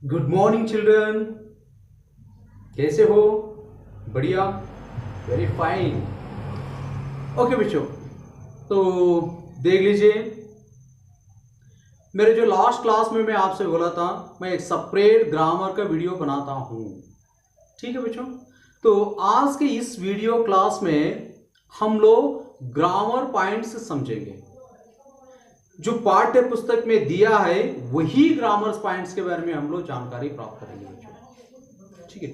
Good morning children. कैसे हो? बढ़िया, वेरी फाइन। ओके बच्चों, तो देख लीजिए, मेरे जो लास्ट क्लास में मैं आपसे बोला था मैं एक सेपरेट ग्रामर का वीडियो बनाता हूँ। ठीक है बच्चों, तो आज के इस वीडियो क्लास में हम लोग ग्रामर पॉइंट्स समझेंगे। जो पाठ्य पुस्तक में दिया है वही ग्रामर पॉइंट्स के बारे में हम लोग जानकारी प्राप्त करेंगे बच्चों। ठीक है,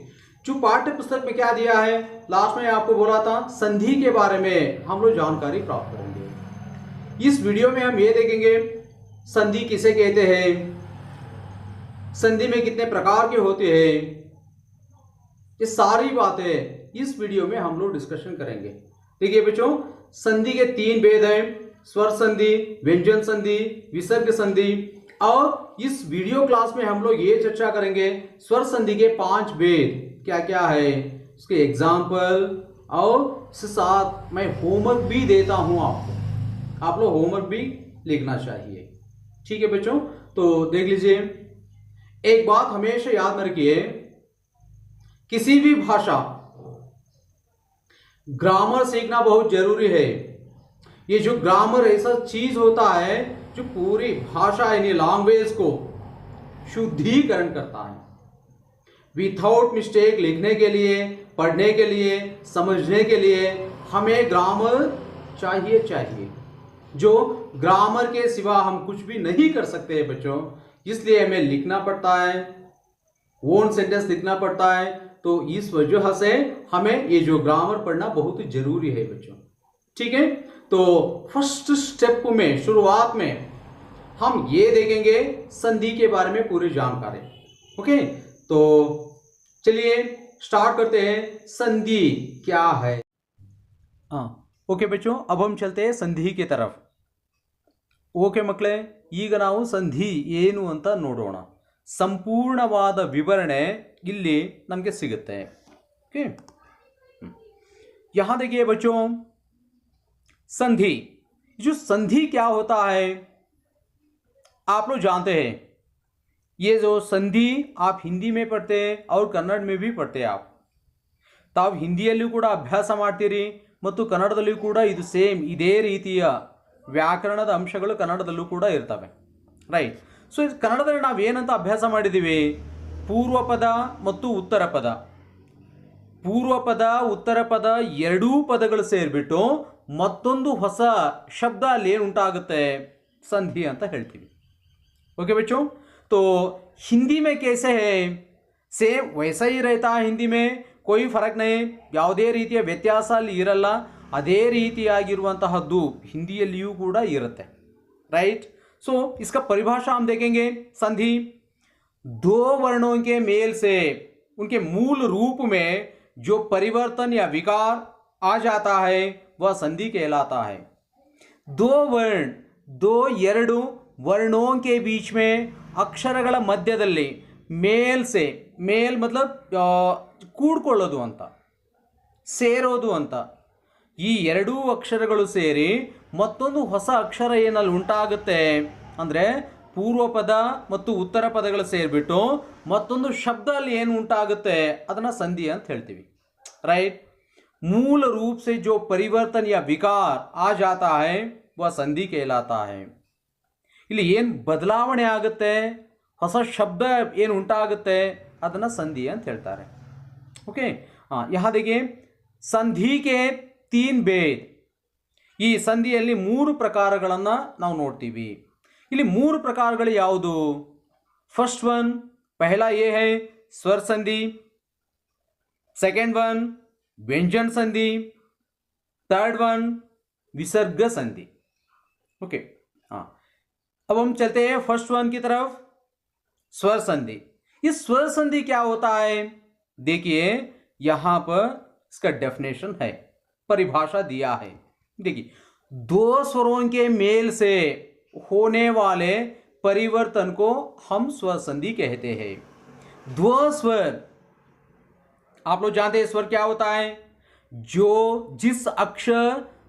जो पाठ्य पुस्तक में क्या दिया है, लास्ट में आपको बोला था संधि के बारे में हम लोग जानकारी प्राप्त करेंगे। इस वीडियो में हम ये देखेंगे संधि किसे कहते हैं, संधि में कितने प्रकार के होते हैं, ये सारी बातें इस वीडियो में हम लोग डिस्कशन करेंगे। देखिए बच्चों, संधि के 3 भेद हैं, स्वर संधि, व्यंजन संधि, विसर्ग संधि। और इस वीडियो क्लास में हम लोग ये चर्चा करेंगे स्वर संधि के 5 भेद क्या क्या है, उसके एग्जाम्पल, और साथ मैं होमवर्क भी देता हूं आपको, आप लोग होमवर्क भी लिखना चाहिए। ठीक है बच्चों, तो देख लीजिए, एक बात हमेशा याद रखिए, किसी भी भाषा ग्रामर सीखना बहुत जरूरी है। ये जो ग्रामर ऐसा चीज होता है जो पूरी भाषा यानी लैंग्वेज को शुद्धिकरण करता है। विथआउट मिस्टेक लिखने के लिए, पढ़ने के लिए, समझने के लिए हमें ग्रामर चाहिए। जो ग्रामर के सिवा हम कुछ भी नहीं कर सकते हैं बच्चों, इसलिए हमें लिखना पड़ता है, ओन सेंटेंस लिखना पड़ता है। तो इस वजह से हमें ये जो ग्रामर पढ़ना बहुत जरूरी है बच्चों। ठीक है, तो फर्स्ट स्टेप में, शुरुआत में हम ये देखेंगे संधि के बारे में पूरी जानकारी। ओके, तो चलिए स्टार्ट करते हैं, संधि क्या है। ओके बच्चों, अब हम चलते हैं संधि की तरफ। ಓಕೆ ಮಕ್ಕಳೇ, ಈಗ ನಾವು ಸಂಧಿ ಏನು ಅಂತ ನೋಡೋಣ। ಸಂಪೂರ್ಣವಾದ ವಿವರಣೆ ಇಲ್ಲಿ ನಮಗೆ ಸಿಗುತ್ತೆ। ओके, यहाँ देखिए बच्चों, संधि, जो संधि क्या होता है आप लोग जानते हैं। ये जो संधि आप हिंदी में पढ़ते हैं और कन्नड़ में भी पढ़ते हैं आप। ತಾವು ಹಿಂದಿಯಲ್ಲೂ ಕೂಡ ಅಭ್ಯಾಸ ಮಾಡ್ತೀರಿ ಮತ್ತು ಕನ್ನಡದಲ್ಲೂ ಕೂಡ ಇದು ಸೇಮ್ ಇದೇ ರೀತಿಯ ವ್ಯಾಕರಣದ ಅಂಶಗಳು ಕನ್ನಡದಲ್ಲೂ ಕೂಡ ಇರ್ತವೆ, ರೈಟ್? ಸೊ ಕನ್ನಡದಲ್ಲಿ ನಾವು ಏನಂತ ಅಭ್ಯಾಸ ಮಾಡಿದ್ದೀವಿ, ಪೂರ್ವ ಪದ ಮತ್ತು ಉತ್ತರ ಪದ, ಪೂರ್ವ ಪದ ಉತ್ತರ ಪದ ಎರಡೂ ಪದಗಳು ಸೇರಿಬಿಟ್ಟು ಮತ್ತೊಂದು ಹೊಸ ಶಬ್ದ ಅಲ್ಲಿ ಏನು ಉಂಟಾಗುತ್ತೆ, ಸಂಧಿ ಅಂತ ಹೇಳ್ತೀವಿ। ओके बच्चों, तो हिंदी में कैसे है, सेम वैसा ही रहता है। हिंदी में कोई फर्क नहीं, ಯಾವುದೇ ರೀತಿಯ ವ್ಯತ್ಯಾಸ ಅಲ್ಲಿ ಇರಲ್ಲ, ಅದೇ ರೀತಿಯಾಗಿರುವಂತಹದ್ದು ಹಿಂದಿಯಲ್ಲಿಯೂ ಕೂಡ ಇರುತ್ತೆ, राइट? सो इसका परिभाषा हम देखेंगे। संधि दो वर्णों के मेल से उनके मूल रूप में जो परिवर्तन या विकार आ जाता है वह संधि कहलाता है। दो वर्ण, दो ಎರಡು वर्णों के बीच में ಅಕ್ಷರಗಳ ಮಧ್ಯದಲ್ಲಿ ಮೇಲ್ ಸೆ, ಮೇಲ್ ಮತ್ಲಬ್ ಕೂಡ್ಕೊಳ್ಳೋದು ಅಂತ, ಸೇರೋದು ಅಂತ, ಈ ಎರಡೂ ಅಕ್ಷರಗಳು ಸೇರಿ ಮತ್ತೊಂದು ಹೊಸ ಅಕ್ಷರ ಏನಲ್ಲಿ ಉಂಟಾಗುತ್ತೆ ಅಂದರೆ ಪೂರ್ವ ಪದ ಮತ್ತು ಉತ್ತರ ಪದಗಳು ಸೇರಿಬಿಟ್ಟು ಮತ್ತೊಂದು ಶಬ್ದ ಅಲ್ಲಿ ಏನು ಉಂಟಾಗುತ್ತೆ ಅದನ್ನು ಸಂಧಿ ಅಂತ ಹೇಳ್ತೀವಿ, राइट? मूल रूप से जो परिवर्तन या विकार आ जाता है वह संधि कहलाता है। ಇಲ್ಲಿ ಏನು ಬದಲಾವಣೆ ಆಗುತ್ತೆ, ಹೊಸ ಶಬ್ದ ಏನು ಉಂಟಾಗುತ್ತೆ ಅದನ್ನು ಸಂಧಿ ಅಂತ ಹೇಳ್ತಾರೆ। ಓಕೆ, यहाँ देखिए, ಸಂಧಿ के 3 भेद, ಈ ಸಂಧಿಯಲ್ಲಿ 3 ಪ್ರಕಾರಗಳನ್ನು ನಾವು ನೋಡ್ತೀವಿ। ಇಲ್ಲಿ 3 ಪ್ರಕಾರಗಳು ಯಾವುದು? ಫಸ್ಟ್ वन, पहला ये है स्वर संधि, सेकेंड वन व्यंजन संधि, थर्ड वन विसर्ग संधि। ओके, हाँ, अब हम चलते हैं फर्स्ट वन की तरफ, स्वर संधि। इस स्वर संधि क्या होता है, देखिए यहां पर इसका डेफिनेशन है, परिभाषा दिया है। देखिए, दो स्वरों के मेल से होने वाले परिवर्तन को हम स्वर संधि कहते हैं। दो स्वर, आप लोग जानते हैं स्वर क्या होता है, जो जिस अक्षर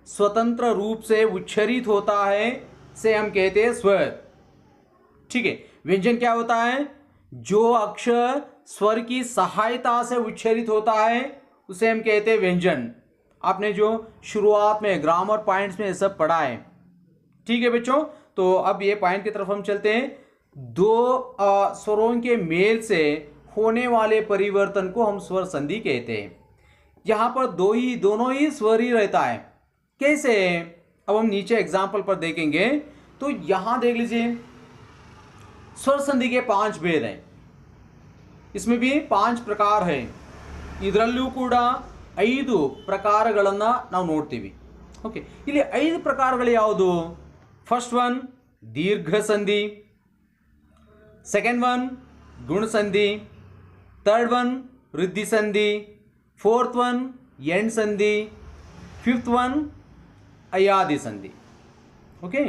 स्वतंत्र रूप से उच्चरित होता है से हम कहते हैं स्वर। ठीक है, व्यंजन क्या होता है, जो अक्षर स्वर की सहायता से उच्चारित होता है उसे हम कहते हैं व्यंजन। आपने जो शुरुआत में ग्रामर पॉइंट्स में ये सब पढ़ा है, ठीक है बच्चों। तो अब ये पॉइंट की तरफ हम चलते हैं। दो स्वरों के मेल से होने वाले परिवर्तन को हम स्वर संधि कहते हैं। यहां पर दोनों ही स्वर ही रहता है। कैसे? अब हम नीचे एग्जाम्पल पर देखेंगे तो यहां देख लीजिए, स्वर संधि के 5 भेद हैं। इसमें भी 5 ಪ್ರಕಾರ है। ಇದರಲ್ಲೂ ಕೂಡ 5 ಪ್ರಕಾರಗಳನ್ನು ನಾವು ನೋಡ್ತೀವಿ। ಓಕೆ, ಇಲ್ಲಿ 5 ಪ್ರಕಾರಗಳು ಯಾವುದು? ಫಸ್ಟ್ ಒನ್ ದೀರ್ಘ ಸಂಧಿ, ಸೆಕೆಂಡ್ ಒನ್ ಗುಣ ಸಂಧಿ, थर्ड वन वृद्धि संधि, फोर्थ वन एंड संधि, फिफ्थ वन अयादि संधि। ओके,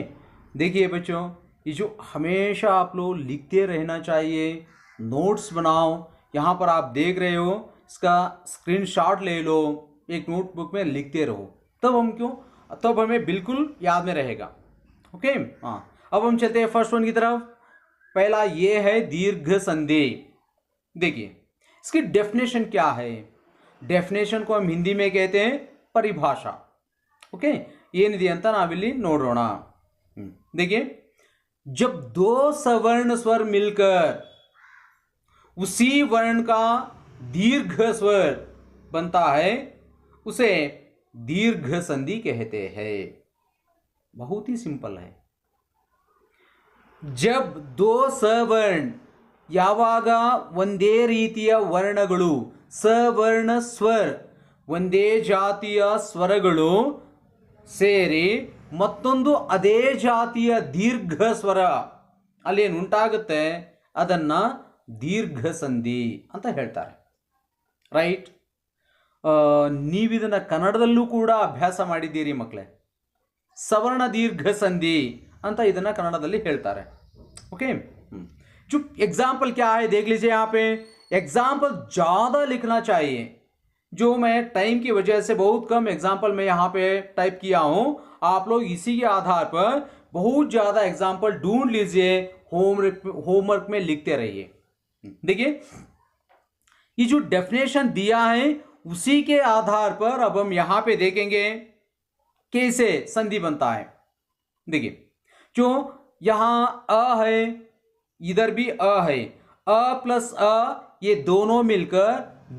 देखिए बच्चों, ये जो हमेशा आप लोग लिखते रहना चाहिए, नोट्स बनाओ। यहाँ पर आप देख रहे हो, इसका स्क्रीनशॉट ले लो, एक नोटबुक में लिखते रहो, तब हमें बिल्कुल याद में रहेगा। ओके, हाँ, अब हम चलते हैं फर्स्ट वन की तरफ। पहला ये है दीर्घ संधि। देखिए इसकी डेफिनेशन क्या है? डेफिनेशन को हम हिंदी में कहते हैं परिभाषा। ओके, ಏನಿದೆ ಅಂತ ನಾವಿಲ್ಲಿ ನೋಡೋಣ। देखिए, जब दो सवर्ण स्वर मिलकर उसी वर्ण का दीर्घ स्वर बनता है उसे दीर्घ संधि कहते हैं। बहुत ही सिंपल है। जब दो सवर्ण ಯಾವಾಗ ಒಂದೇ ರೀತಿಯ ವರ್ಣಗಳು, ಸವರ್ಣ ಸ್ವರ್, ಒಂದೇ ಜಾತಿಯ ಸ್ವರಗಳು ಸೇರಿ ಮತ್ತೊಂದು ಅದೇ ಜಾತಿಯ ದೀರ್ಘ ಸ್ವರ ಅಲ್ಲೇನು ಉಂಟಾಗುತ್ತೆ ಅದನ್ನ ದೀರ್ಘ ಸಂಧಿ ಅಂತ ಹೇಳ್ತಾರೆ। ರೈಟ್, ನೀವಿದನ್ನು ಕನ್ನಡದಲ್ಲೂ ಕೂಡ ಅಭ್ಯಾಸ ಮಾಡಿದ್ದೀರಿ ಮಕ್ಕಳೇ। ಸವರ್ಣ ದೀರ್ಘ ಸಂಧಿ ಅಂತ ಇದನ್ನು ಕನ್ನಡದಲ್ಲಿ ಹೇಳ್ತಾರೆ। ओके, जो एग्जाम्पल क्या है देख लीजिए। यहाँ पे एग्जाम्पल ज़्यादा लिखना चाहिए, जो मैं टाइम की वजह से बहुत कम एग्जाम्पल में यहाँ पे टाइप किया हूँ। आप लोग इसी के आधार पर बहुत ज़्यादा एग्जाम्पल ढूंढ लीजिए, होमवर्क में लिखते रहिए। देखिए, ये जो डेफिनेशन दिया है उसी के आधार पर अब हम यहाँ पे देखेंगे कैसे संधि बनता है। देखिए, जो यहाँ अ है, इधर भी अ है, अ प्लस अ, ये दोनों मिलकर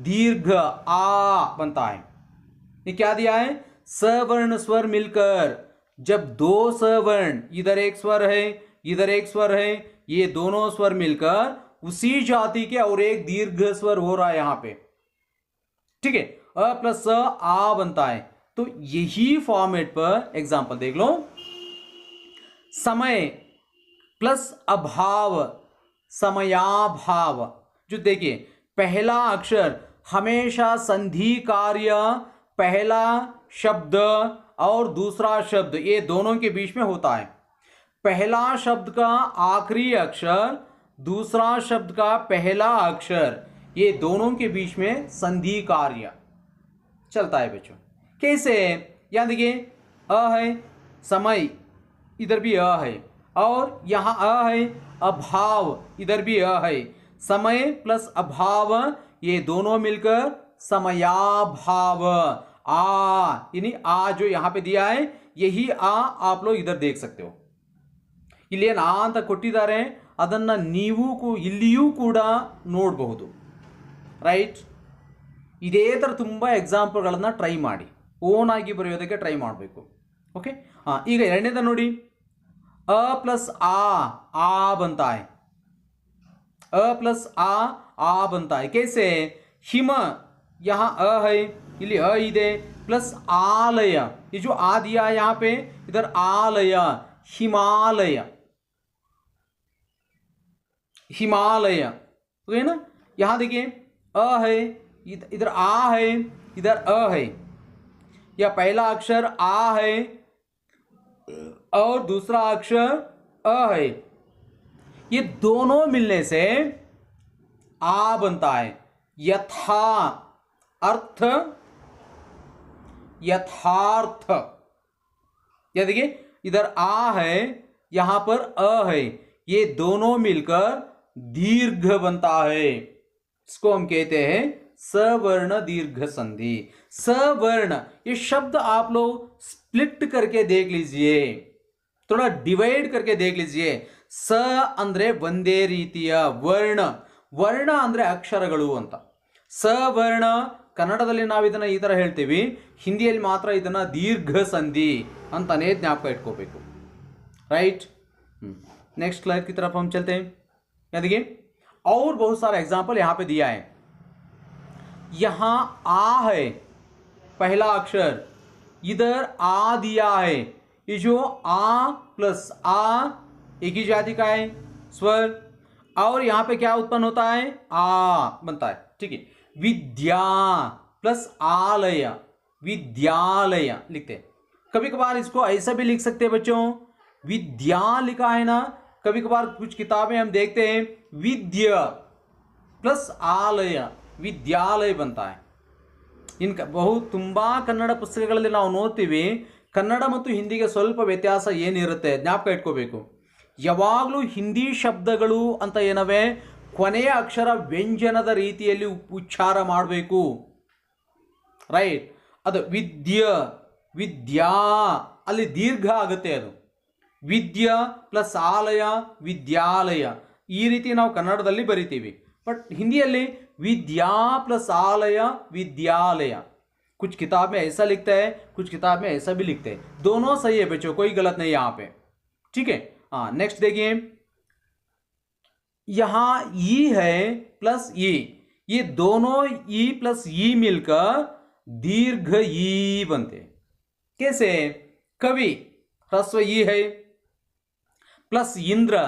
दीर्घ आ बनता है। ये क्या दिया है? सवर्ण स्वर मिलकर, जब दो सवर्ण, इधर एक स्वर है, इधर एक स्वर है, ये दोनों स्वर मिलकर उसी जाति के और एक दीर्घ स्वर हो रहा है यहां पे, ठीक है, अ प्लस अ आ बनता है। तो यही फॉर्मेट पर एग्जाम्पल देख लो। समय प्लस अभाव, समयाभाव। जो देखिए, पहला अक्षर हमेशा संधि कार्य, पहला शब्द और दूसरा शब्द ये दोनों के बीच में होता है। पहला शब्द का आखिरी अक्षर, दूसरा शब्द का पहला अक्षर, ये दोनों के बीच में संधि कार्य चलता है बच्चों। कैसे? यहां देखिए, अ है, समय इधर भी अ है, और यहाँ अ है, अभाव इधर भी अ है, समय प्लस अभाव ये दोनों मिलकर समयाभाव आ, यानी आ जो यहाँ पे दिया है यही आ आप लोग इधर देख सकते हो। ಇಲ್ಲೇನು ಆ ಅಂತ ಕೊಟ್ಟಿದ್ದಾರೆ, ಅದನ್ನು ನೀವು ಇಲ್ಲಿಯೂ ಕೂಡ ನೋಡಬಹುದು। ರೈಟ್, ಇದೇ ಥರ ತುಂಬ ಎಕ್ಸಾಂಪಲ್ಗಳನ್ನು ಟ್ರೈ ಮಾಡಿ, ಓನ್ ಆಗಿ ಬರೆಯೋದಕ್ಕೆ ಟ್ರೈ ಮಾಡಬೇಕು। ಓಕೆ, ಹಾಂ, ಈಗ ಎರಡನೇದ ನೋಡಿ, अ प्लस आ बनता है, अ प्लस आ बनता है। कैसे? हिम, यहाँ अ है, इली अ इधे, प्लस आलय, ये जो आ दिया है यहाँ पे, इधर आलय, हिमालय, हिमालय, ओके ना। यहाँ देखिए, अ है, इधर आ है, इधर अ है, या पहला अक्षर आ है और दूसरा अक्षर अ है, ये दोनों मिलने से आ बनता है। यथा अर्थ, यथार्थ, या देखिए, इधर आ है, यहां पर अ है, ये दोनों मिलकर दीर्घ बनता है, इसको हम कहते हैं सवर्ण दीर्घ संधि। सवर्ण ये शब्द आप लोग स्प्लिट करके देख लीजिए, थोड़ा डिवाइड करके देख लीजिए। स ಅಂದ್ರೆ ಒಂದೇ ರೀತಿಯ ವರ್ಣ, ವರ್ಣ ಅಂದ್ರೆ ಅಕ್ಷರಗಳು ಅಂತ। ಸವರ್ಣ ಕನ್ನಡದಲ್ಲಿ ನಾವು ಇದನ್ನ ಈ ತರ ಹೇಳ್ತೀವಿ, ಹಿಂದಿಯಲ್ಲಿ ಮಾತ್ರ ಇದನ್ನ ದೀರ್ಘ ಸಂಧಿ ಅಂತಾನೆ ಜ್ಞಾಪಕ ಇಟ್ಕೋಬೇಕು, राइट। नेक्स्ट स्लाइड की तरफ हम चलते हैं। यहाँ देखिए और बहुत सारा एग्जाम्पल यहाँ पे दिया है। यहाँ आ है पहला अक्षर, इधर आ दिया है। ये जो आ प्लस आ एक ही जाति का है स्वर, और यहाँ पे क्या उत्पन्न होता है, आ बनता है, ठीक है। विद्या प्लस आलय, विद्यालय लिखते हैं। कभी कभार इसको ऐसा भी लिख सकते हैं बच्चों, विद्या लिखा है ना, कभी कभार कुछ किताबें हम देखते हैं विद्या प्लस आलय विद्यालय बनता है। ಇನ್ನು ತುಂಬ ಕನ್ನಡ ಪುಸ್ತಕಗಳಲ್ಲಿ ನಾವು ನೋಡ್ತೀವಿ, ಕನ್ನಡ ಮತ್ತು ಹಿಂದಿಗೆ ಸ್ವಲ್ಪ ವ್ಯತ್ಯಾಸ ಏನಿರುತ್ತೆ ಜ್ಞಾಪಕ ಇಟ್ಕೋಬೇಕು। ಯಾವಾಗಲೂ ಹಿಂದಿ ಶಬ್ದಗಳು ಅಂತ ಏನವೆ ಕೊನೆಯ ಅಕ್ಷರ ವ್ಯಂಜನದ ರೀತಿಯಲ್ಲಿ ಉಚ್ಚಾರ ಮಾಡಬೇಕು, ರೈಟ್। ಅದು ವಿದ್ಯಾ ವಿದ್ಯಾ ಅಲ್ಲಿ ದೀರ್ಘ ಆಗುತ್ತೆ, ಅದು ವಿದ್ಯಾ ಪ್ಲಸ್ ಆಲಯ ವಿದ್ಯಾಲಯ ಈ ರೀತಿ ನಾವು ಕನ್ನಡದಲ್ಲಿ ಬರಿತೀವಿ। बट हिंदी विद्या प्लस आलय विद्यालय, कुछ किताब में ऐसा लिखता है, कुछ किताब में ऐसा भी लिखते हैं, दोनों सही है बच्चों, कोई गलत नहीं यहाँ पे, ठीक है। हाँ नेक्स्ट देखिए, यहाँ ई है प्लस ई, ये दोनों ई प्लस ई मिलकर दीर्घ ई बनते। कैसे, कवि ह्रस्व ई है प्लस इंद्र,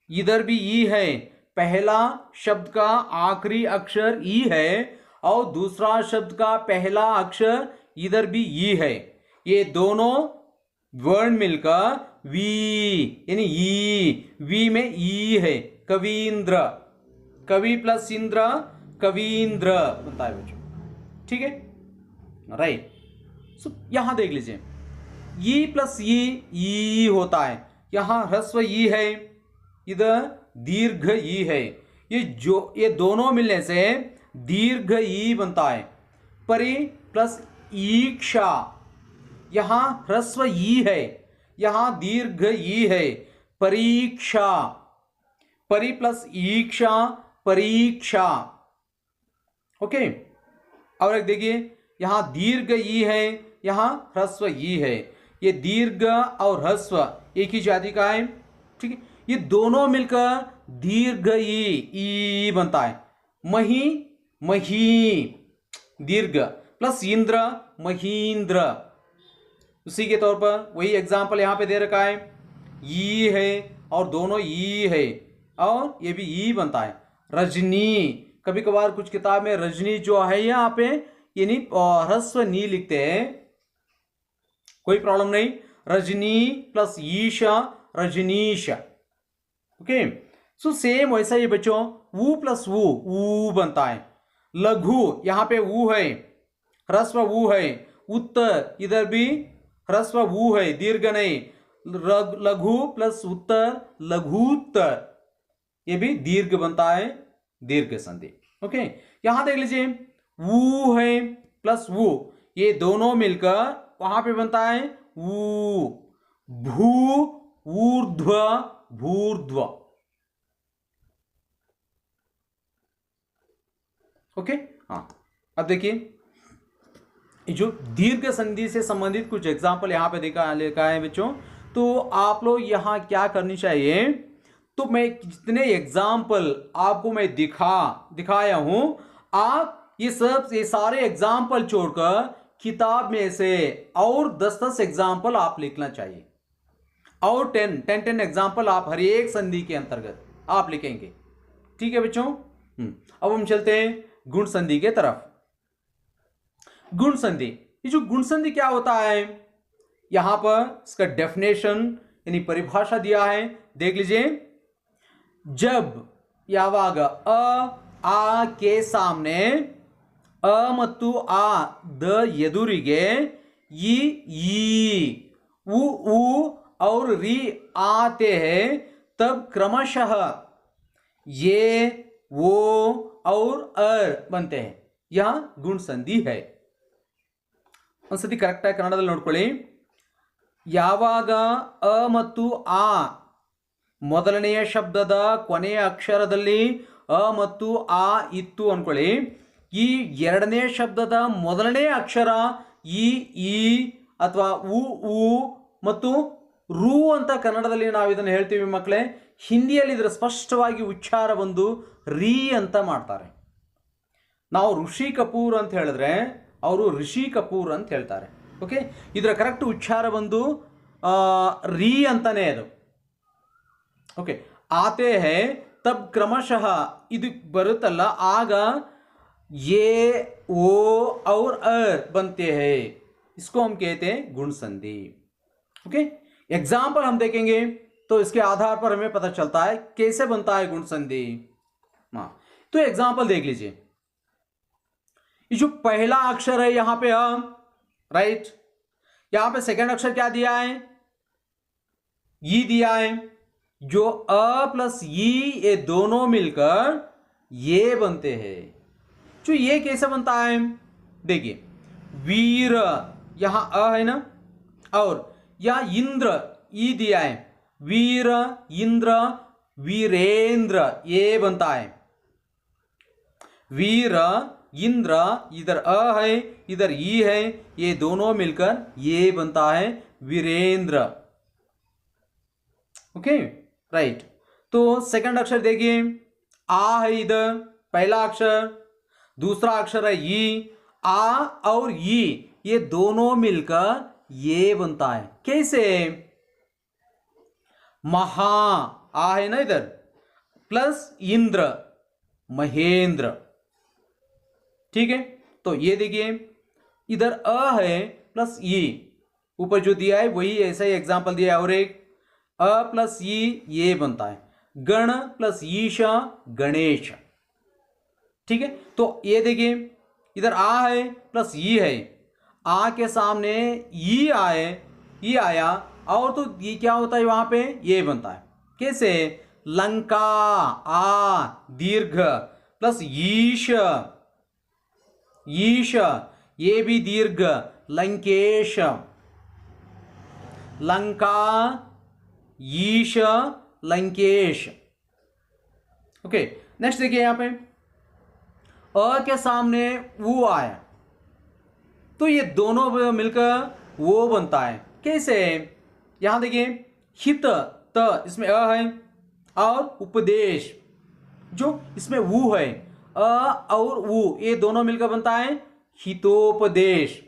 इधर भी ई है, पहला शब्द का आखिरी अक्षर ई है और दूसरा शब्द का पहला अक्षर इधर भी ई है, ये दोनों वर्ण मिलकर वी यानी ई, वी में ई है, कवींद्र, कवि प्लस इंद्र कवींद्र बनता है बच्चों, ठीक है, राइट। सो यहां देख लीजिए ई प्लस ई होता है, यहां ह्रस्व ई है, इधर दीर्घ ई है, ये दोनों मिलने से दीर्घ ई बनता है। परि प्लस ईक्षा, यहां ह्रस्व ई है, यहां दीर्घ ई है, परीक्षा, परि प्लस ईक्षा परीक्षा, ओके। और एक देखिए यहां दीर्घ ई है, यहां ह्रस्व ई है, ये दीर्घ और ह्रस्व एक ही जाति का है, ठीक है। ये दोनों मिलकर दीर्घ ई बनता है। मही मही दीर्घ प्लस इंद्र महींद्र, उसी के तौर पर वही एग्जाम्पल यहाँ पे दे रखा है, ई है और दोनों ई है और ये भी ई बनता है। रजनी, कभी कभार कुछ किताब में रजनी जो है यहाँ पे यानी ह्रस्व नी लिखते हैं, कोई प्रॉब्लम नहीं, Rajni plus Isha Rajnish, okay. So same वैसा ही बच्चों वू प्लस वू बनता है। लघु यहां पे वू है, ह्रस्व वू है, उत्तर इधर भी ह्रस्व वू है, दीर्घ नहीं, लघु प्लस उत्तर लघुत्तर, ये भी दीर्घ बनता है, दीर्घ संधि, ओके। यहां देख लीजिए वू है प्लस वू, ये दोनों मिलकर वहां पे बनता है वू, भू ऊर्ध्व भूर्ध्व, ओके। हाँ अब देखिए जो दीर्घ संधि से संबंधित कुछ एग्जाम्पल यहाँ पे लिखा है बच्चों, तो आप लोग यहाँ क्या करनी चाहिए, तो मैं जितने एग्जाम्पल आपको मैं दिखाया हूं, आप ये सारे एग्जाम्पल छोड़कर किताब में से और 10-10 एग्जाम्पल आप लिखना चाहिए, और 10 एग्जाम्पल आप हर एक संधि के अंतर्गत आप लिखेंगे, ठीक है बच्चों। अब हम चलते हैं गुण संधि के तरफ। गुण संधि, ये जो गुण संधि क्या होता है, यहां पर इसका डेफिनेशन यानी परिभाषा दिया है, देख लीजिए। जब यावाग आ के सामने अ मत्तु आ द ಎದುರಿಗೆ ई उ और री आते हैं, तब क्रमशः ये वो और अर बनते हैं, यह गुण संधि है. ಒಂದ್ಸತಿ ಕರೆಕ್ಟ್ ಆಗಿ ಕನ್ನಡದಲ್ಲಿ ನೋಡ್ಕೊಳ್ಳಿ. ಯಾವಾಗ ಅ ಮತ್ತು ಆ ಮೊದಲನೆಯ ಶಬ್ದದ ಕೊನೆಯ ಅಕ್ಷರದಲ್ಲಿ ಅ ಮತ್ತು ಆ ಇತ್ತು ಅನ್ಕೊಳ್ಳಿ, ಈ ಎರಡನೇ ಶಬ್ದದ ಮೊದಲನೇ ಅಕ್ಷರ ಈ ಅಥವಾ ಉ ಮತ್ತು ರು ಅಂತ ಕನ್ನಡದಲ್ಲಿ ನಾವು ಇದನ್ನು ಹೇಳ್ತೀವಿ ಮಕ್ಕಳೇ. ಹಿಂದಿಯಲ್ಲಿ ಇದರ ಸ್ಪಷ್ಟವಾಗಿ ಉಚ್ಚಾರ ಬಂದು ರೀ ಅಂತ ಮಾಡ್ತಾರೆ. ನಾವು ಋಷಿ ಕಪೂರ್ ಅಂತ ಹೇಳಿದ್ರೆ ಅವರು ಋಷಿ ಕಪೂರ್ ಅಂತ ಹೇಳ್ತಾರೆ. ಓಕೆ, ಇದರ ಕರೆಕ್ಟ್ ಉಚ್ಚಾರ ಬಂದು ರೀ ಅಂತಾನೆ ಅದು. ಓಕೆ, ಆತೆ ಹೇ ತಬ್ ಕ್ರಮಶಃ ಇದು ಬರುತ್ತಲ್ಲ, ಆಗ ये ओ और अर बनते हैं, इसको हम कहते हैं गुण संधि. ओके, एग्जाम्पल हम देखेंगे तो इसके आधार पर हमें पता चलता है कैसे बनता है गुण संधि. हाँ, तो एग्जाम्पल देख लीजिए. ये जो पहला अक्षर है यहां पे अ, राइट, यहां पे सेकंड अक्षर क्या दिया है, ई दिया है. जो अ प्लस ई ये दोनों मिलकर ये बनते हैं. जो ये कैसे बनता है देखिए, वीर यहां अ है ना, और यहां इंद्र ई दिया है, वीर इंद्र वीरेंद्र ये बनता है. वीर इंद्र, इधर अ है इधर ई है, ये दोनों मिलकर ये बनता है वीरेंद्र. Okay, right. तो सेकंड अक्षर देखिए, आ है इधर पहला अक्षर, दूसरा अक्षर है ई, आ और ई ये दोनों मिलकर ये बनता है. कैसे, महा आ है ना इधर, प्लस इंद्र महेंद्र. ठीक है, तो ये देखिए इधर अ है प्लस ई, ऊपर जो दिया है वही ऐसा ही एग्जाम्पल दिया है. और एक अ प्लस ई ये बनता है गण प्लस ईश गणेश. ठीक है, तो ये देखिए इधर आ है प्लस ई है, आ के सामने ई आया और तो ये क्या होता है वहां पे ये बनता है. कैसे, लंका आ दीर्घ प्लस ईश ये भी दीर्घ लंकेश, लंका ईश लंकेश. ओके, नेक्स्ट देखिए यहां पे अ के सामने वो आया तो ये दोनों मिलकर वो बनता है. कैसे, यहां देखिए हित त इसमें अ है और उपदेश जो इसमें वो है, अ और वो ये दोनों मिलकर बनता है हितोपदेश.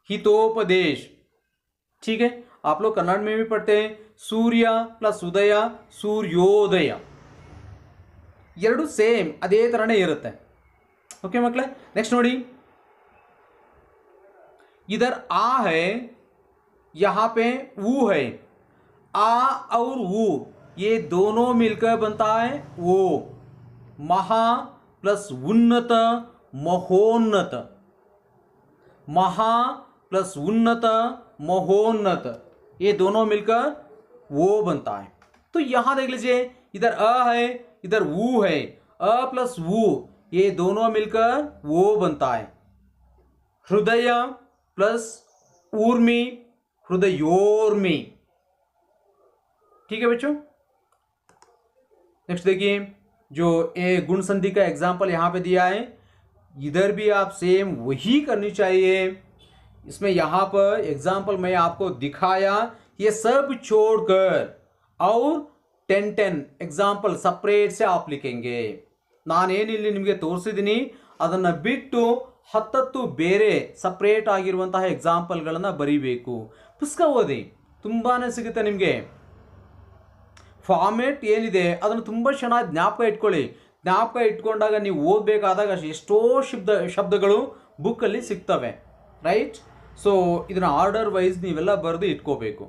हितोपदेश. ठीक है, आप लोग कन्नड़ में भी पढ़ते हैं सूर्य प्लस उदय सूर्योदय, ಎರಡು ಸೇಮ್ ಅದೇ ತರನೇ ಇರುತ್ತೆ. ओके मकले, नेक्स्ट नोड़ी, इधर आ है यहां पे ऊ है, आ और ऊ ये दोनों मिलकर बनता है वो, महा प्लस उन्नत महोन्नत, महा प्लस उन्नत महोन्नत ये दोनों मिलकर वो बनता है. तो यहां देख लीजिए इधर अ है इधर ऊ है, अ प्लस ऊ ये दोनों मिलकर वो बनता है हृदय प्लस ऊर्मी हृदयोर्मी. ठीक है बच्चों, नेक्स्ट देखिए जो ए गुण संधि का एग्जाम्पल यहां पे दिया है, इधर भी आप सेम वही करनी चाहिए. इसमें यहां पर एग्जाम्पल मैं आपको दिखाया, ये सब छोड़कर और 10 एग्जाम्पल सपरेट से आप लिखेंगे. ನಾನೇನಿಲ್ಲಿ ನಿಮಗೆ ತೋರಿಸಿದ್ದೀನಿ ಅದನ್ನು ಬಿಟ್ಟು 10 ಬೇರೆ ಸಪ್ರೇಟ್ ಆಗಿರುವಂತಹ ಎಕ್ಸಾಂಪಲ್ಗಳನ್ನು ಬರೀಬೇಕು. ಪುಸ್ತಕ ಓದಿ, ತುಂಬಾ ಸಿಗುತ್ತೆ ನಿಮಗೆ. ಫಾರ್ಮೇಟ್ ಏನಿದೆ ಅದನ್ನು ತುಂಬ ಚೆನ್ನಾಗಿ ಜ್ಞಾಪಕ ಇಟ್ಕೊಳ್ಳಿ. ಜ್ಞಾಪಕ ಇಟ್ಕೊಂಡಾಗ ನೀವು ಓದಬೇಕಾದಾಗ ಎಷ್ಟೋ ಶಬ್ದಗಳು ಬುಕ್ಕಲ್ಲಿ ಸಿಗ್ತವೆ, ರೈಟ್. ಸೊ ಇದನ್ನು ಆರ್ಡರ್ ವೈಸ್ ನೀವೆಲ್ಲ ಬರೆದು ಇಟ್ಕೋಬೇಕು.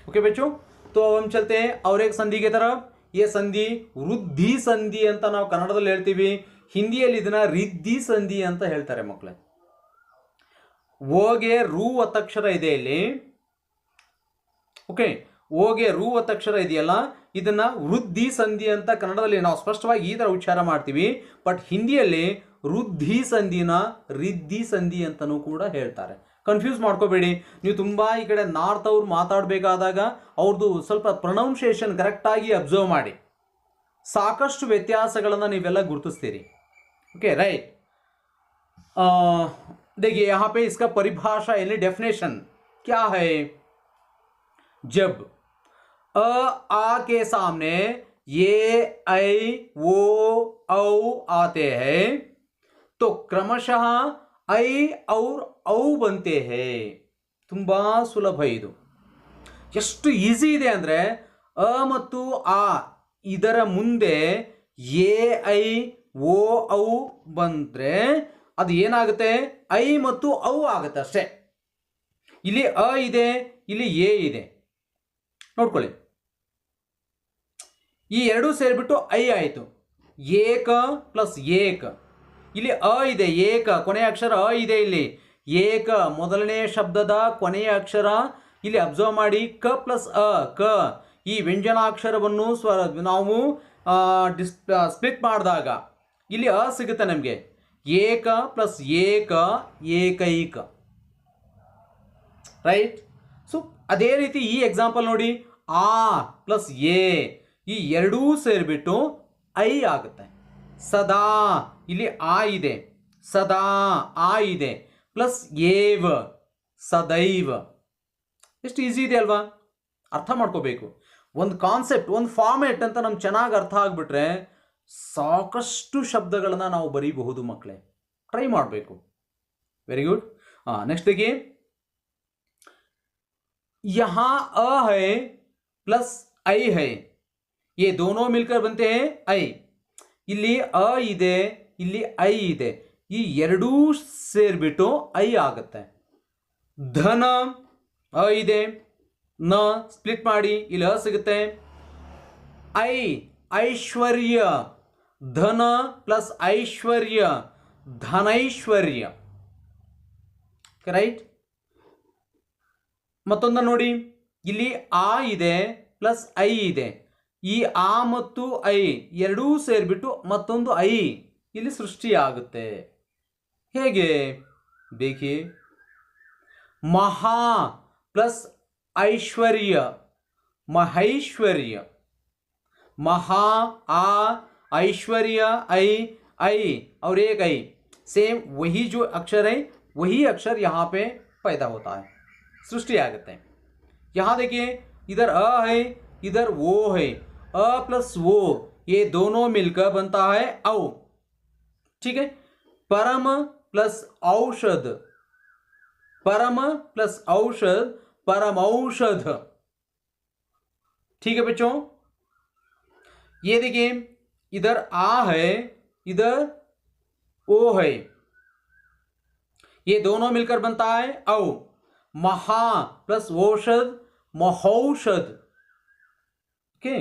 ओके बच्चों, तो अब हम चलते हैं और एक संधि की तरफ. ये संधि ವೃದ್ಧಿ ಸಂಧಿ ಅಂತ ನಾವು ಕನ್ನಡದಲ್ಲಿ ಹೇಳ್ತೀವಿ, ಹಿಂದಿಯಲ್ಲಿ ಇದನ್ನ ರಿದ್ಧಿ ಸಂಧಿ ಅಂತ ಹೇಳ್ತಾರೆ ಮಕ್ಕಳೇ. ಓಗೆ ರು ಒತ್ತಕ್ಷರ ಇದೆ ಇಲ್ಲಿ. ಓಕೆ, ಓಗೆ ರು ಒತ್ತಕ್ಷರ ಇದೆಯಲ್ಲ, ಇದನ್ನ ವೃದ್ಧಿ ಸಂಧಿ ಅಂತ ಕನ್ನಡದಲ್ಲಿ ನಾವು ಸ್ಪಷ್ಟವಾಗಿ ಈ ಥರ ಉಚ್ಚಾರ ಮಾಡ್ತೀವಿ. ಬಟ್ ಹಿಂದಿಯಲ್ಲಿ ವೃದ್ಧಿ ಸಂಧಿನ ರಿದ್ಧಿ ಸಂಧಿ ಅಂತಲೂ ಕೂಡ ಹೇಳ್ತಾರೆ. ಕನ್ಫ್ಯೂಸ್ ಮಾಡ್ಕೋಬೇಡಿ. ನೀವು ತುಂಬ ಈ ಕಡೆ ನಾರ್ತ್ ಅವ್ರು ಮಾತಾಡಬೇಕಾದಾಗ ಅವ್ರದ್ದು ಸ್ವಲ್ಪ ಪ್ರೊನೌನ್ಸಿಯೇಷನ್ ಕರೆಕ್ಟಾಗಿ ಅಬ್ಸರ್ವ್ ಮಾಡಿ. ಸಾಕಷ್ಟು ವ್ಯತ್ಯಾಸಗಳನ್ನು ನೀವೆಲ್ಲ ಗುರುತಿಸ್ತೀರಿ. Okay right. देखिए यहाँ पे इसका परिभाषा यानी डेफिनेशन क्या है. जब आ के सामने ये ऐ वो औ आते हैं तो क्रमशः ऐ और औ बनते हैं. ತುಂಬಾ ಸುಲಭ ಇದು. ಎಷ್ಟು ಈಸಿ ಇದೆ ಅಂದರೆ ಅ ಮತ್ತು ಆ ಇದರ ಮುಂದೆ ಎ ಐ ಓ ಔ ಬಂದರೆ ಅದು ಏನಾಗುತ್ತೆ, ಐ ಮತ್ತು ಔ ಆಗುತ್ತೆ ಅಷ್ಟೇ. ಇಲ್ಲಿ ಅ ಇದೆ, ಇಲ್ಲಿ ಎ ಇದೆ, ನೋಡ್ಕೊಳ್ಳಿ. ಈ ಎರಡೂ ಸೇರಿಬಿಟ್ಟು ಐ ಆಯಿತು. ಏಕ ಪ್ಲಸ್ ಏಕ. ಇಲ್ಲಿ ಅ ಇದೆ, ಏಕ ಕೊನೆಯ ಅಕ್ಷರ ಅ ಇದೆ. ಇಲ್ಲಿ ಏಕ ಮೊದಲನೇ ಶಬ್ದದ ಕೊನೆಯ ಅಕ್ಷರ. ಇಲ್ಲಿ ಅಬ್ಸರ್ವ್ ಮಾಡಿ, ಕ ಪ್ಲಸ್ ಅ ಕ. ಈ ವ್ಯಂಜನಾಕ್ಷರವನ್ನು ನಾವು ಸ್ಪ್ಲಿಟ್ ಮಾಡಿದಾಗ ಇಲ್ಲಿ ಅ ಸಿಗುತ್ತೆ ನಮಗೆ. ಏಕ ಪ್ಲಸ್ ಏಕ ಏಕೈಕ. ರೈಟ್. ಸೊ ಅದೇ ರೀತಿ ಈ ಎಕ್ಸಾಂಪಲ್ ನೋಡಿ, ಆ ಪ್ಲಸ್ ಎ ಈ ಎರಡೂ ಸೇರಿಬಿಟ್ಟು ಐ ಆಗುತ್ತೆ. ಸದಾ ಇಲ್ಲಿ ಆ ಇದೆ, ಸದಾ ಆ ಇದೆ, ಪ್ಲಸ್ ಏವ ಸದೈವ. ಎಷ್ಟು ಈಸಿ ಇದೆ ಅಲ್ವಾ. ಅರ್ಥ ಮಾಡ್ಕೋಬೇಕು. ಒಂದು ಕಾನ್ಸೆಪ್ಟ್, ಒಂದು ಫಾರ್ಮೇಟ್ ಅಂತ ನಮ್ಗೆ ಚೆನ್ನಾಗಿ ಅರ್ಥ ಆಗಿಬಿಟ್ರೆ ಸಾಕಷ್ಟು ಶಬ್ದಗಳನ್ನು ನಾವು ಬರೀಬಹುದು ಮಕ್ಕಳೇ. ಟ್ರೈ ಮಾಡಬೇಕು. Very good. ನೆಕ್ಸ್ಟ್ देखिए, यहाँ अ है प्लस ಐ है, ये दोनों मिलकर बनते हैं ಐ. ಇಲ್ಲಿ ಅ ಇದೆ, ಇಲ್ಲಿ ಐ ಇದೆ, ಈ ಎರಡೂ ಸೇರಿಬಿಟ್ಟು ಐ ಆಗುತ್ತೆ. ಧನ ಅ ಇದೆ, ನ ಸ್ಪ್ಲಿಟ್ ಮಾಡಿ ಇಲ್ಲಿ ಅ ಸಿಗುತ್ತೆ. ಐ ಐಶ್ವರ್ಯ, ಧನ ಪ್ಲಸ್ ಐಶ್ವರ್ಯ ಧನೈಶ್ವರ್ಯ. ರೈಟ್. ಮತ್ತೊಂದು ನೋಡಿ, ಇಲ್ಲಿ ಆ ಇದೆ ಪ್ಲಸ್ ಐ ಇದೆ. ಈ ಆ ಮತ್ತು ಐ ಎರಡೂ ಸೇರಿಬಿಟ್ಟು ಮತ್ತೊಂದು ಐ ಇಲ್ಲಿ ಸೃಷ್ಟಿಯಾಗುತ್ತೆ. ಹೇಗೆ देखिए, ಮಹಾ प्लस ऐश्वर्य महेश्वर्य. महा आ ऐश्वर्य ऐ ऐ और एक ऐ, सेम वही जो अक्षर है वही अक्षर यहाँ पे पैदा होता है, सृष्टि आगते हैं. यहाँ देखिए, इधर अ है, इधर वो है. अ प्लस वो ये दोनों मिलकर बनता है औ. ठीक है. परम प्लस औषध, परम प्लस औषध परम औषध. ठीक है बच्चों. ये देखिए, इधर आ है, इधर ओ है, ये दोनों मिलकर बनता है औ. महा प्लस औषध महौषध. ओके.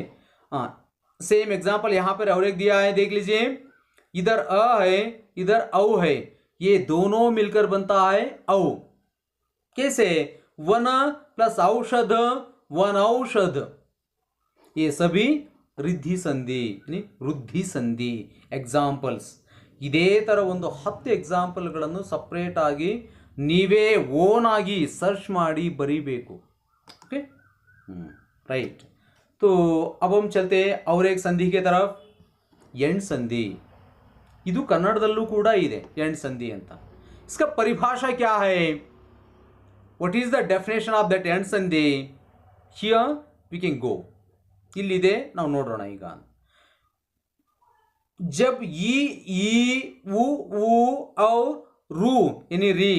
सेम एग्जाम्पल यहां पर और एक दिया है, देख लीजिए. इधर अ है, इधर औ है, ये दोनों मिलकर बनता है औ. कैसे? वन प्लस औषध वन औषध. ये सभी रिद्धि संधि वृद्धि संधि एग्जांपल्स. ಇದೇ ಥರ ಒಂದು 10 ಎಕ್ಸಾಂಪಲ್ಗಳನ್ನು ಸಪ್ರೇಟ್ ಆಗಿ ನೀವೇ ಓನ್ ಆಗಿ ಸರ್ಚ್ ಮಾಡಿ ಬರೀಬೇಕು. Okay right. तो अब हम चलते और एक संधि के तरफ, ಎಂಡ್ ಸಂಧಿ. ಇದು ಕನ್ನಡದಲ್ಲೂ ಕೂಡ ಇದೆ ಎಂಡ್ ಸಂಧಿ ಅಂತ. इसका परिभाषा क्या है? What is the definition of that end ಸಂಧಿ? Here we can go. ಇಲ್ಲಿದೆ, ನಾವು ನೋಡೋಣ ಈಗ. जब ई उ और रू यानी री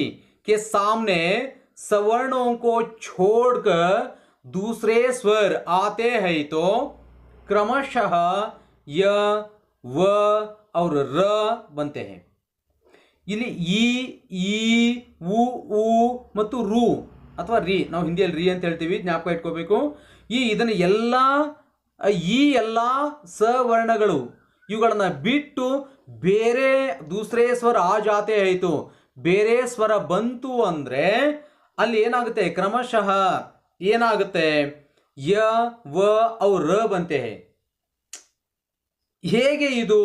के सामने सवर्णों को छोड़कर दूसरे स्वर आते हैं तो क्रमशः य व और र बनते हैं. ಇಲ್ಲಿ ಈ ಉ ಮತ್ತು ರು ಅಥವಾ ರಿ, ನಾವು ಹಿಂದಿಯಲ್ಲಿ ರಿ ಅಂತ ಹೇಳ್ತೀವಿ, ಜ್ಞಾಪಕ ಇಟ್ಕೋಬೇಕು. ಇದನ್ನು ಈ ಎಲ್ಲ ಸವರ್ಣಗಳು ಇವುಗಳನ್ನು ಬಿಟ್ಟು ಬೇರೆ ದೂಸರೇ ಸ್ವರ ಆ ಜಾತೆ ಆಯಿತು, ಬೇರೆ ಸ್ವರ ಬಂತು ಅಂದರೆ ಅಲ್ಲಿ ಏನಾಗುತ್ತೆ, ಕ್ರಮಶಃ ಏನಾಗುತ್ತೆ, ಯ ವ और ರ बनते हैं. ಹೇಗೆ ಇದು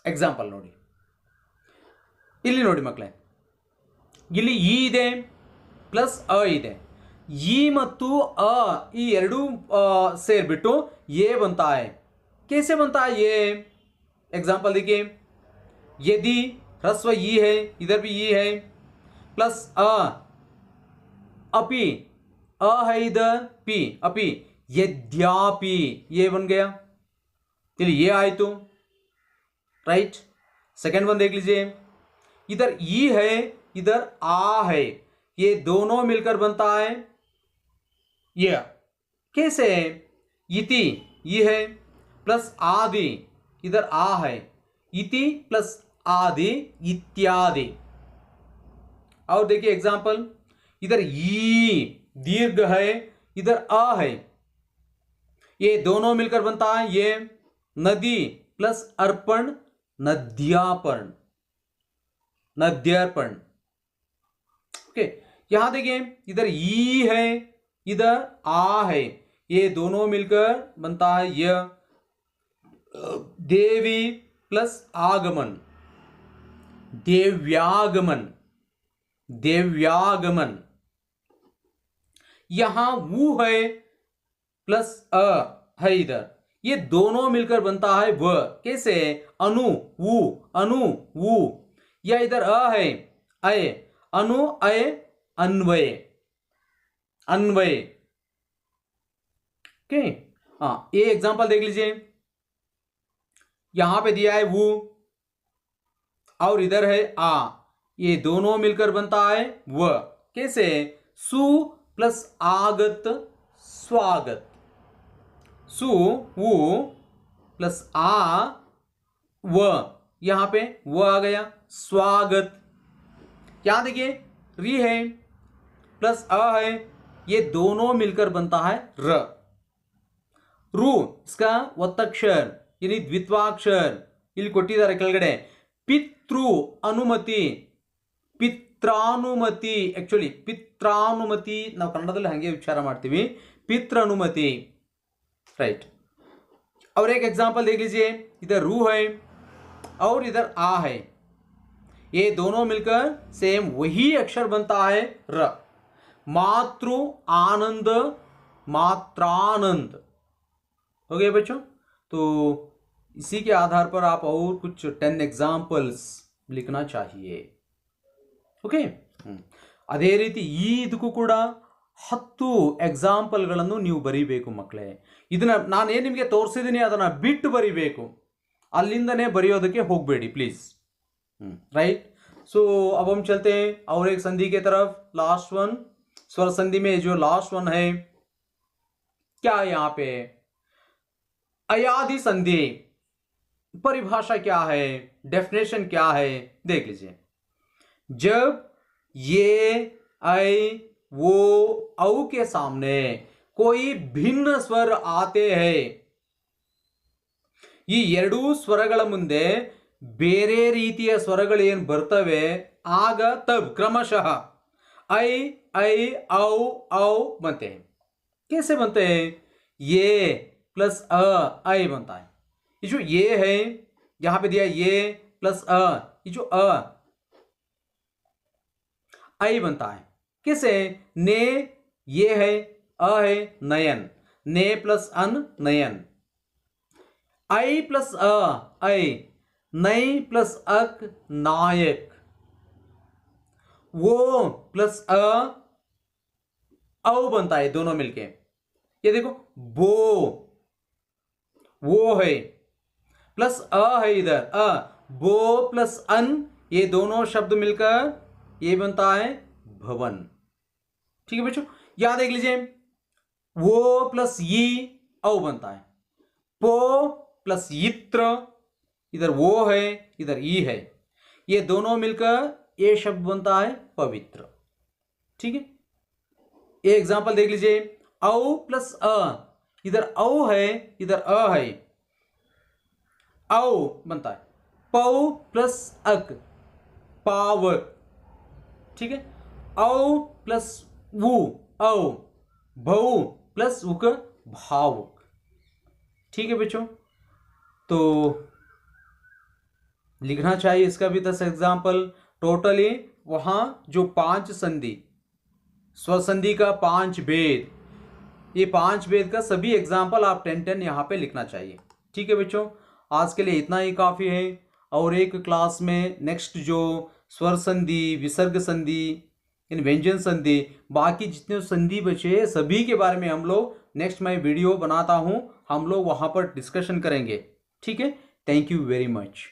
ಎಕ್ಸಾಂಪಲ್ ನೋಡಿ. ಇಲ್ಲಿ ನೋಡಿ ಮಕ್ಕಳೇ, ಇಲ್ಲಿ ಇ ಇದೆ ಪ್ಲಸ್ ಅ ಇದೆ. ಇ ಮತ್ತು ಅ ಈ ಎರಡೂ ಸೇರಿಬಿಟ್ಟು ಎ बनता है. कैसे बनता है ये? एग्जाम्पल देखिए, यदि ह्रस्व ई है, इधर भी ई है, प्लस अ, अपि, अ है इधर, पी, अपि, यद्यापि, ये बन गया. चलिए ये आए तो राइट. सेकेंड वन देख लीजिए, इधर ई है, इधर आ है, ये दोनों मिलकर बनता है ये. कैसे? इति, ये है, प्लस आदि, इधर आ है, इति प्लस आदि इत्यादि. और देखिए एग्जाम्पल, इधर ई दीर्घ है, इधर अ है, ये दोनों मिलकर बनता है ये नदी प्लस अर्पण, नद्यापण, नद्यार्पण. ओके, यहां देखिए, इधर ई है, इधर आ है, ये दोनों मिलकर बनता है यह देवी प्लस आगमन, देव्यागमन, देव्यागमन. यहां वु है प्लस अ है इधर, ये दोनों मिलकर बनता है व. कैसे? अनु वु, अनु वु, या इधर अ है, अय, अनु अय, अन्वय, अन्वय. ओके, हाँ, ये एग्जांपल देख लीजिए. यहां पे दिया है वु और इधर है आ, ये दोनों मिलकर बनता है व. कैसे? सु प्लस आगत, स्वागत, सु वु प्लस आ व, यहां पे व आ गया, स्वागत. यहां देखिए, री है प्लस अ है, ये दोनों मिलकर बनता है र. रू इसका ಒತ್ತಕ್ಷರ, यानी ದ್ವಿತ್ವಾಕ್ಷರ ಇಲ್ಲಿ ಕೊಟ್ಟಿದ್ದಾರೆ ಕೆಳಗಡೆ. ಪಿತೃ ಅನುಮತಿ, ಪಿತ್ರಾನುಮತಿ, ಆಕ್ಚುಲಿ ಪಿತ್ರಾನುಮತಿ ನಾವು ಕನ್ನಡದಲ್ಲಿ ಹಾಗೆ ಉಚ್ಚಾರ ಮಾಡ್ತೀವಿ, पित्रानुमति, राइट. और एक एग्जांपल देख लीजिए, इधर रू है और इधर आ है, ये दोनों मिलकर सेम वही अक्षर बनता है र. मातृ आनंद, मात्रानंद. हो गया बच्चों. तो इसी के आधार पर आप और कुछ 10 एग्जांपल्स लिखना चाहिए. ओके, ಅದೇ ರೀತಿ ಇದಕ್ಕೂ ಕೂಡ 10 ಎಕ್ಸಾಂಪಲ್ಗಳನ್ನು ನೀವು ಬರೀಬೇಕು ಮಕ್ಕಳೇ. ಇದನ್ನ ನಾನೇನು ನಿಮಗೆ ತೋರಿಸಿದ್ದೀನಿ ಅದನ್ನು ಬಿಟ್ಟು ಬರೀಬೇಕು, ಅಲ್ಲಿಂದನೇ ಬರೆಯೋದಕ್ಕೆ ಹೋಗಬೇಡಿ ಪ್लीज. राइट. सो अब हम चलते हैं और एक संधि के तरफ. लास्ट वन, स्वर संधि में जो लास्ट वन है क्या है यहाँ पे? अयादि संधि. परिभाषा क्या है, डेफिनेशन क्या है, देख लीजिए. जब ये ऐ वो औ के सामने कोई भिन्न स्वर आते हैं, ಈ ಎರಡೂ ಸ್ವರಗಳ ಮುಂದೆ ಬೇರೆ ರೀತಿಯ ಸ್ವರಗಳು ಏನು ಬರ್ತವೆ, ಆಗ ತಬ್ क्रमशः ऐ ऐ औ औ बनते हैं. कैसे बनते हैं? ये प्लस अ ऐ बनता है. ये जो ये है यहां पे दिया ये प्लस अ, ये जो अ ऐ बनता है. कैसे? ने ये है, अ है, नयन, ने प्लस अन, नयन. ऐ प्लस अ ऐ, नई प्लस अक, नायक. वो प्लस अ औ बनता है दोनों मिलके. ये देखो, बो, वो है, प्लस अ है इधर, अ, बो प्लस अन, ये दोनों शब्द मिलकर ये बनता है भवन. ठीक है बच्चों, यहां देख लीजिए, वो प्लस ई औ बनता है. पो प्लस यित्र, इधर वो है, इधर ई है, ये दोनों मिलकर ये शब्द बनता है पवित्र. ठीक है, ये एग्जांपल देख लीजिए. औ प्लस अ, इधर औ है, इधर अ है, औ बनता है. पौ प्लस अक, पावक. ठीक है, औ प्लस वु, औ. भौ प्लस उक, भावुक। ठीक है बच्चों, तो लिखना चाहिए इसका भी 10 एग्जाम्पल। टोटली वहाँ जो 5 संधि, स्वर संधि का 5 भेद, ये 5 भेद का सभी एग्जाम्पल आप 10 यहाँ पे लिखना चाहिए। ठीक है बच्चों, आज के लिए इतना ही काफ़ी है। और एक क्लास में नेक्स्ट जो स्वर संधि, विसर्ग संधि, इन व्यंजन संधि, बाकी जितने संधि बचे हैं सभी के बारे में हम लोग नेक्स्ट मैं वीडियो बनाता हूँ, हम लोग वहाँ पर डिस्कशन करेंगे। ठीक है, थैंक यू वेरी मच।